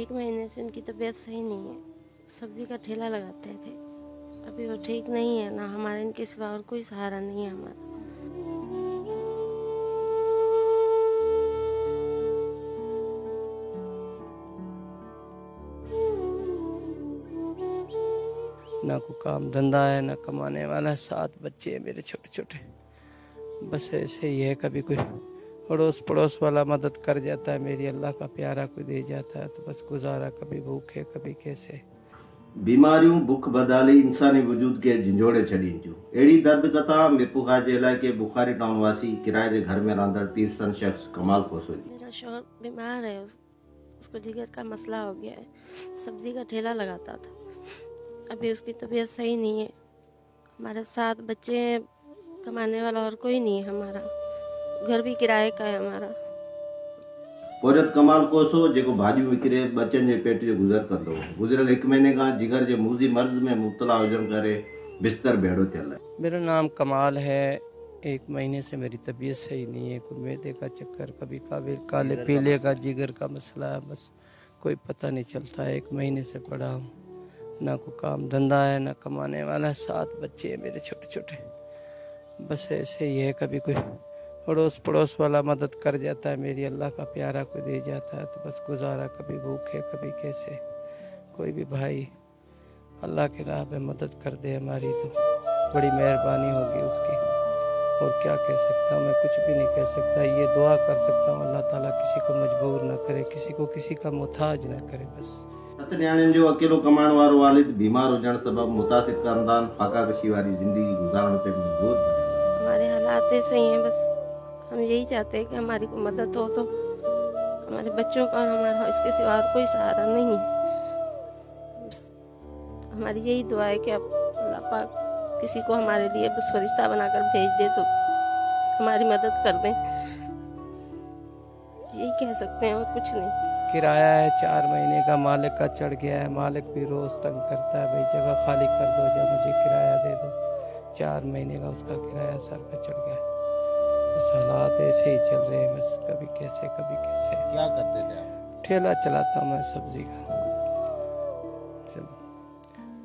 1 महीने से उनकी तबीयत सही नहीं है। सब्जी का ठेला लगाते थे, अभी वो ठीक नहीं है। ना हमारे इनके सिवा और कोई सहारा नहीं है हमारा। ना कोई काम धंधा है, ना कमाने वाला। 7 बच्चे हैं मेरे छोटे छोटे। बस ऐसे ही है, कभी कोई अड़ोस पड़ोस वाला मदद कर जाता है, मेरी अल्लाह का प्यारा कोई दे जाता है तो बस गुजारा। कभी भूखे कभी कैसे। बीमारियों बुख बदाली इंसानी वजूद के झंझोड़े छड़ी जूं एड़ी दर्द कथा मिपुखा जे इलाके बुखारी टाउन वासी किराए के घर में रहंदड़ तीरसन शख्स कमाल कोसो जी। मेरा शौहर बीमार है, उसको जिगर का मसला हो गया है। सब्जी का ठेला लगाता था, अभी उसकी तबीयत सही नहीं है। हमारे 7 बच्चे हैं, कमाने वाला और कोई नहीं है हमारा। घर भी किराए का है हमारा। औरत कमाल कोसो जेको भाजी विकिरे बच्चन जे पेट जो गुजर कंदो गुजरल 1 महीने का जिगर जे मूजी मर्ज में मुब्तला हुजण करे बिस्तर भेड़ो थियल है। मेरा नाम कमाल है। 1 महीने से मेरी तबीयत सही नहीं है। कोई मैदे का चक्कर, कभी काले पीले का जिगर का मसला है। बस कोई पता नहीं चलता है। 1 महीने से पड़ा हूँ। ना कोई काम धंधा है, ना कमाने वाला। 7 बच्चे हैं मेरे छोटे छोटे। बस ऐसे ही है, कभी कोई अड़ोस पड़ोस वाला मदद कर जाता है, मेरी अल्लाह का प्यारा कोई दे जाता है तो बस गुजारा। कभी भूखे कभी कैसे। कोई भी भाई अल्लाह के राह पे मदद कर दे हमारी तो बड़ी मेहरबानी होगी उसकी। और क्या कह सकता हूँ मैं, कुछ भी नहीं कह सकता। ये दुआ कर सकता हूँ अल्लाह ताला किसी को मजबूर न करे, किसी को किसी का मुताज न करे। बस 7 न्याणियुनि जो अकेलो कमाइण वारो वालिद बीमार हुजण सबब मुतासिर खानदान फाका कशी वारी जिंदगी गुजारण पे मजबूर बने। हमारे हालात ऐसे ही हैं। बस हम यही चाहते हैं कि हमारी कोई मदद हो तो हमारे बच्चों का और हमारा, इसके सिवा और कोई सहारा नहीं है। बस हमारी यही दुआ है कि अब अल्लाह पाक किसी को हमारे लिए बस फरिश्ता बनाकर भेज दे तो हमारी मदद कर दें। यही कह सकते हैं और कुछ नहीं। किराया है 4 महीने का, मालिक का चढ़ गया है। मालिक भी रोज तंग करता है, भाई जगह खाली कर दो या मुझे किराया दे दो। 4 महीने का उसका किराया सर पे चढ़ गया है। बस हालात ऐसे ही चल रहे हैं, बस कभी कैसे कभी कैसे। क्या करते थे आप? ठेला चलाता हूँ मैं सब्जी का।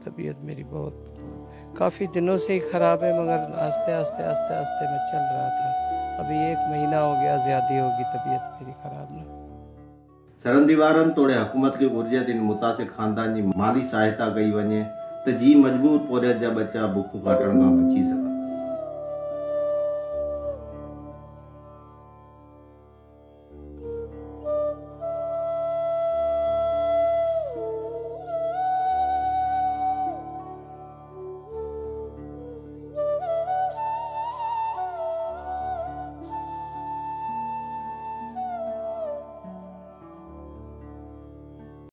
तबीयत मेरी बहुत काफ़ी दिनों से ही ख़राब है, मगर आस्ते आस्ते आस्ते आस्ते मैं चल रहा था। अभी 1 महीना हो गया, ज़्यादा होगी तबीयत मेरी ख़राब ना। सरंदीवारन तोड़े हुकूमत के गुर्जत इन मुतासिर खानदान की माली सहायता कई वने तो जी मजबूर पोरियत जा बच्चा बुख काटण खां बची सघनि।